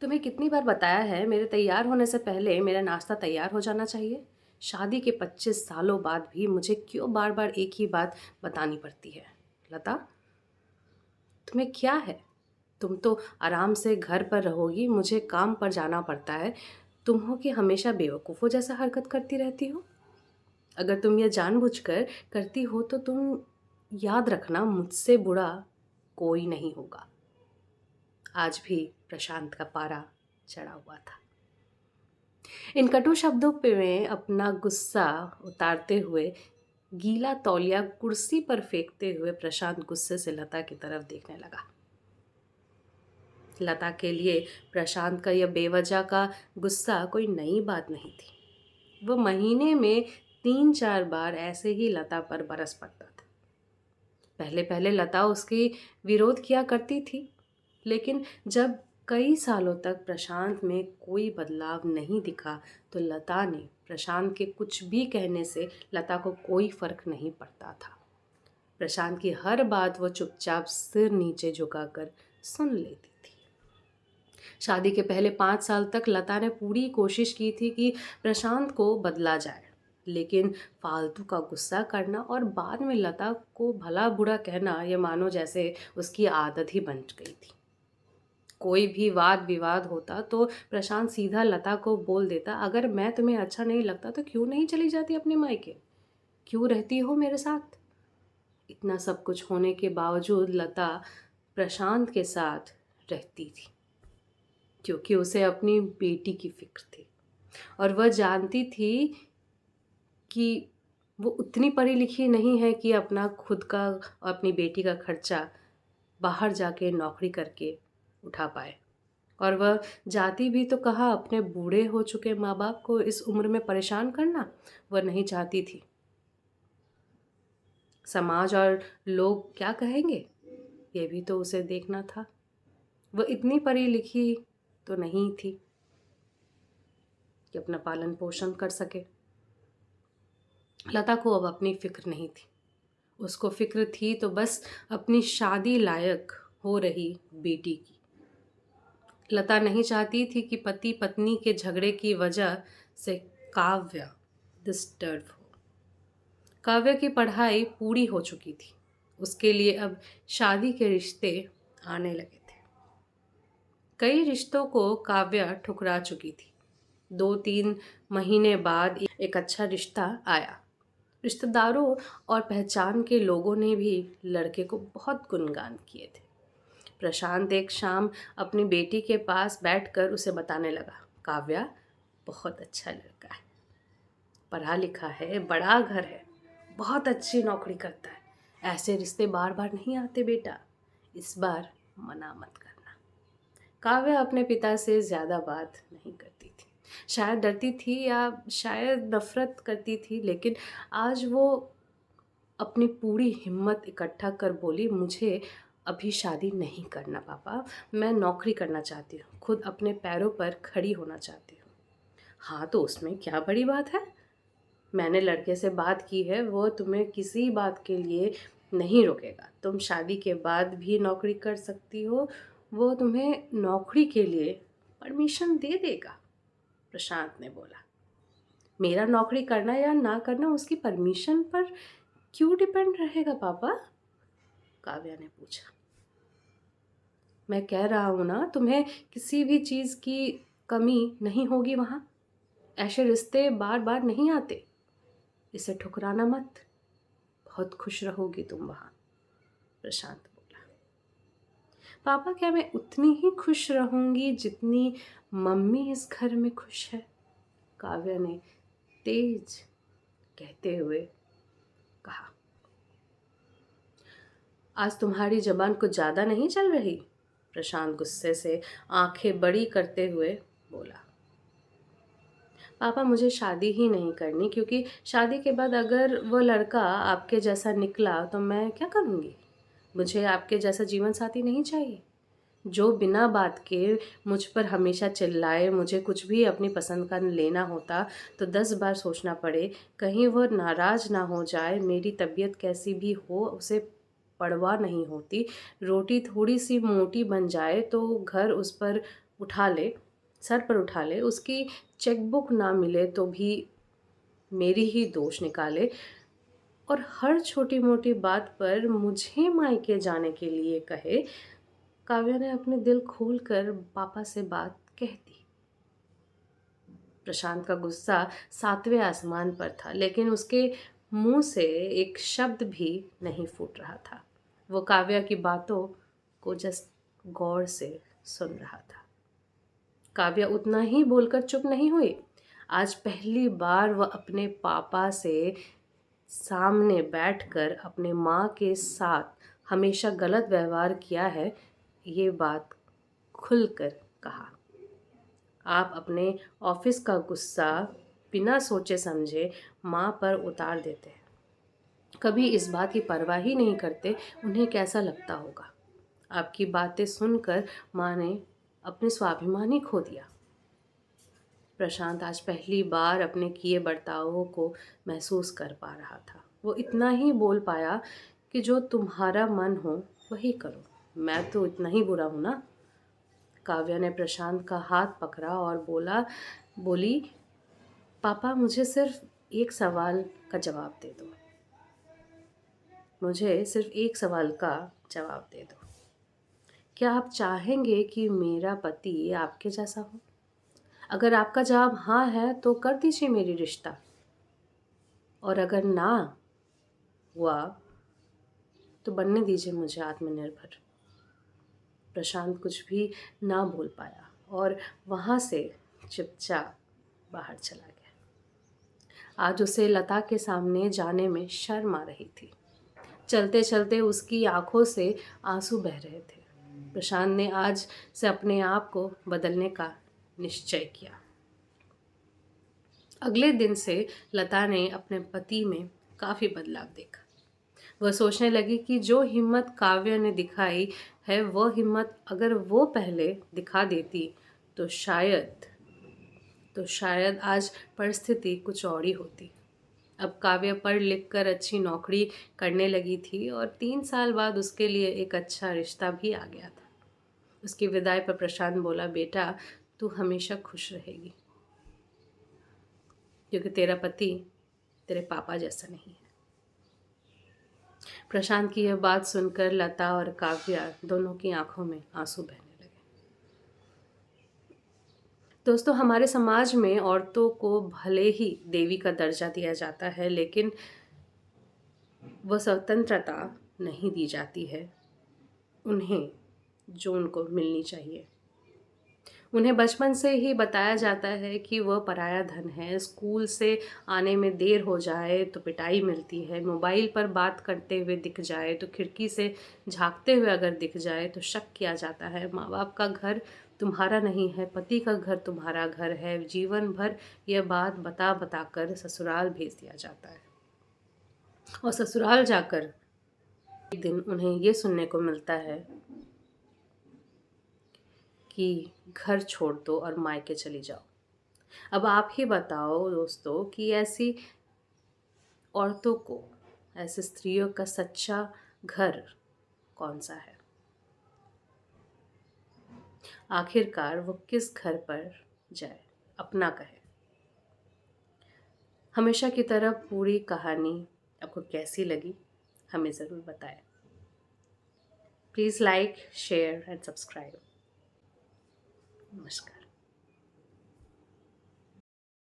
तुम्हें कितनी बार बताया है मेरे तैयार होने से पहले मेरा नाश्ता तैयार हो जाना चाहिए। शादी के 25 सालों बाद भी मुझे क्यों बार बार एक ही बात बतानी पड़ती है। लता, तुम्हें क्या है? तुम तो आराम से घर पर रहोगी, मुझे काम पर जाना पड़ता है। तुम हो कि हमेशा बेवकूफ़ों जैसा हरकत करती रहती हो। अगर तुम यह जानबूझकर करती हो तो तुम याद रखना, मुझसे बुरा कोई नहीं होगा। आज भी प्रशांत का पारा चढ़ा हुआ था। इन कटु शब्दों पे में अपना गुस्सा उतारते हुए, गीला तौलिया कुर्सी पर फेंकते हुए प्रशांत गुस्से से लता की तरफ देखने लगा। लता के लिए प्रशांत का यह बेवजह का गुस्सा कोई नई बात नहीं थी। वो महीने में 3-4 बार ऐसे ही लता पर बरस पड़ता था। पहले पहले लता उसकी विरोध किया करती थी, लेकिन जब कई सालों तक प्रशांत में कोई बदलाव नहीं दिखा तो लता ने प्रशांत के कुछ भी कहने से लता को कोई फर्क नहीं पड़ता था। प्रशांत की हर बात वो चुपचाप सिर नीचे झुकाकर सुन लेती थी। शादी के पहले 5 साल तक लता ने पूरी कोशिश की थी कि प्रशांत को बदला जाए, लेकिन फालतू का गुस्सा करना और बाद में लता को भला बुरा कहना ये मानो जैसे उसकी आदत ही बन गई थी। कोई भी वाद विवाद होता तो प्रशांत सीधा लता को बोल देता, अगर मैं तुम्हें अच्छा नहीं लगता तो क्यों नहीं चली जाती अपने मायके, क्यों रहती हो मेरे साथ। इतना सब कुछ होने के बावजूद लता प्रशांत के साथ रहती थी, क्योंकि उसे अपनी बेटी की फिक्र थी और वह जानती थी कि वो उतनी पढ़ी लिखी नहीं है कि अपना खुद का और अपनी बेटी का खर्चा बाहर जाके नौकरी करके उठा पाए। और वह जाती भी तो कहाँ अपने बूढ़े हो चुके माँ बाप को इस उम्र में परेशान करना वह नहीं चाहती थी। समाज और लोग क्या कहेंगे, ये भी तो उसे देखना था। वह इतनी पढ़ी लिखी तो नहीं थी कि अपना पालन पोषण कर सके। लता को अब अपनी फिक्र नहीं थी। उसको फिक्र थी तो बस अपनी शादी लायक हो रही बेटी की। लता नहीं चाहती थी कि पति पत्नी के झगड़े की वजह से काव्य डिस्टर्ब हो। काव्य की पढ़ाई पूरी हो चुकी थी, उसके लिए अब शादी के रिश्ते आने लगे थे। कई रिश्तों को काव्य ठुकरा चुकी थी। 2-3 महीने बाद एक अच्छा रिश्ता आया। रिश्तेदारों और पहचान के लोगों ने भी लड़के को बहुत गुणगान किए थे। प्रशांत एक शाम अपनी बेटी के पास बैठकर उसे बताने लगा, काव्या बहुत अच्छा लड़का है, पढ़ा लिखा है, बड़ा घर है, बहुत अच्छी नौकरी करता है। ऐसे रिश्ते बार बार नहीं आते बेटा, इस बार मना मत करना। काव्या अपने पिता से ज़्यादा बात नहीं करती थी। शायद डरती थी या शायद नफरत करती थी, लेकिन आज वो अपनी पूरी हिम्मत इकट्ठा कर बोली, मुझे अभी शादी नहीं करना पापा, मैं नौकरी करना चाहती हूँ, खुद अपने पैरों पर खड़ी होना चाहती हूँ। हाँ तो उसमें क्या बड़ी बात है, मैंने लड़के से बात की है, वो तुम्हें किसी बात के लिए नहीं रोकेगा। तुम शादी के बाद भी नौकरी कर सकती हो, वो तुम्हें नौकरी के लिए परमिशन दे देगा। प्रशांत ने बोला, मेरा नौकरी करना या ना करना उसकी परमिशन पर क्यों डिपेंड रहेगा पापा? काव्या ने पूछा। मैं कह रहा हूँ ना, तुम्हें किसी भी चीज़ की कमी नहीं होगी वहाँ। ऐसे रिश्ते बार बार नहीं आते, इसे ठुकराना मत, बहुत खुश रहोगी तुम वहाँ। प्रशांत बोला, पापा क्या मैं उतनी ही खुश रहूँगी जितनी मम्मी इस घर में खुश है? काव्या ने तेज कहते हुए कहा। आज तुम्हारी जबान कुछ ज़्यादा नहीं चल रही? प्रशांत गुस्से से आंखें बड़ी करते हुए बोला, पापा मुझे शादी ही नहीं करनी, क्योंकि शादी के बाद अगर वो लड़का आपके जैसा निकला तो मैं क्या करूँगी? मुझे आपके जैसा जीवन साथी नहीं चाहिए, जो बिना बात के मुझ पर हमेशा चिल्लाए। मुझे कुछ भी अपनी पसंद का लेना होता तो 10 बार सोचना पड़े, कहीं वो नाराज़ ना हो जाए। मेरी तबीयत कैसी भी हो उसे परवाह नहीं होती। रोटी थोड़ी सी मोटी बन जाए तो घर उस पर उठा ले, सर पर उठा ले, उसकी चेकबुक ना मिले तो भी मेरी ही दोष निकाले और हर छोटी मोटी बात पर मुझे मायके जाने के लिए कहे। काव्या ने अपने दिल खोलकर पापा से बात कह दी। प्रशांत का गुस्सा 7वें आसमान पर था, लेकिन उसके मुंह से एक शब्द भी नहीं फूट रहा था। वो काव्या की बातों को जस्ट गौर से सुन रहा था। काव्या उतना ही बोलकर चुप नहीं हुई। आज पहली बार वह अपने पापा से सामने बैठकर अपने माँ के साथ हमेशा गलत व्यवहार किया है, ये बात खुलकर कहा। आप अपने ऑफिस का गुस्सा बिना सोचे समझे माँ पर उतार देते हैं, कभी इस बात की परवाह ही नहीं करते उन्हें कैसा लगता होगा। आपकी बातें सुनकर माँ ने अपने स्वाभिमान ही खो दिया। प्रशांत आज पहली बार अपने किए बर्तावों को महसूस कर पा रहा था। वो इतना ही बोल पाया कि जो तुम्हारा मन हो वही करो, मैं तो इतना ही बुरा हूँ ना। काव्या ने प्रशांत का हाथ पकड़ा और बोली, पापा मुझे सिर्फ एक सवाल का जवाब दे दो, मुझे सिर्फ एक सवाल का जवाब दे दो। क्या आप चाहेंगे कि मेरा पति आपके जैसा हो? अगर आपका जवाब हाँ है तो कर दीजिए मेरी रिश्ता, और अगर ना हुआ तो बनने दीजिए मुझे आत्मनिर्भर। प्रशांत कुछ भी ना बोल पाया और वहाँ से चुपचाप बाहर चला गया। आज उसे लता के सामने जाने में शर्म आ रही थी। चलते चलते उसकी आंखों से आंसू बह रहे थे। प्रशांत ने आज से अपने आप को बदलने का निश्चय किया। अगले दिन से लता ने अपने पति में काफ़ी बदलाव देखा। वह सोचने लगी कि जो हिम्मत काव्या ने दिखाई है, वह हिम्मत अगर वो पहले दिखा देती तो शायद आज परिस्थिति कुछ और ही होती। अब काव्या पढ़ लिख कर अच्छी नौकरी करने लगी थी और 3 साल बाद उसके लिए एक अच्छा रिश्ता भी आ गया था। उसकी विदाई पर प्रशांत बोला, बेटा तू हमेशा खुश रहेगी, क्योंकि तेरा पति तेरे पापा जैसा नहीं है। प्रशांत की यह बात सुनकर लता और काव्या दोनों की आंखों में आंसू बहने लगे। दोस्तों, हमारे समाज में औरतों को भले ही देवी का दर्जा दिया जाता है, लेकिन वह स्वतंत्रता नहीं दी जाती है उन्हें जो उनको मिलनी चाहिए। उन्हें बचपन से ही बताया जाता है कि वह पराया धन है। स्कूल से आने में देर हो जाए तो पिटाई मिलती है, मोबाइल पर बात करते हुए दिख जाए तो खिड़की से झांकते हुए अगर दिख जाए तो शक किया जाता है। माँ बाप का घर तुम्हारा नहीं है, पति का घर तुम्हारा घर है। जीवन भर यह बात बता बता कर ससुराल भेज दिया जाता है और ससुराल जाकर एक दिन उन्हें ये सुनने को मिलता है कि घर छोड़ दो और मायके चली जाओ। अब आप ही बताओ दोस्तों कि ऐसी औरतों को, ऐसी स्त्रियों का सच्चा घर कौन सा है? आखिरकार वो किस घर पर जाए, अपना कहे? हमेशा की तरह पूरी कहानी आपको कैसी लगी हमें ज़रूर बताएं। Please like, share and subscribe. नमस्कार।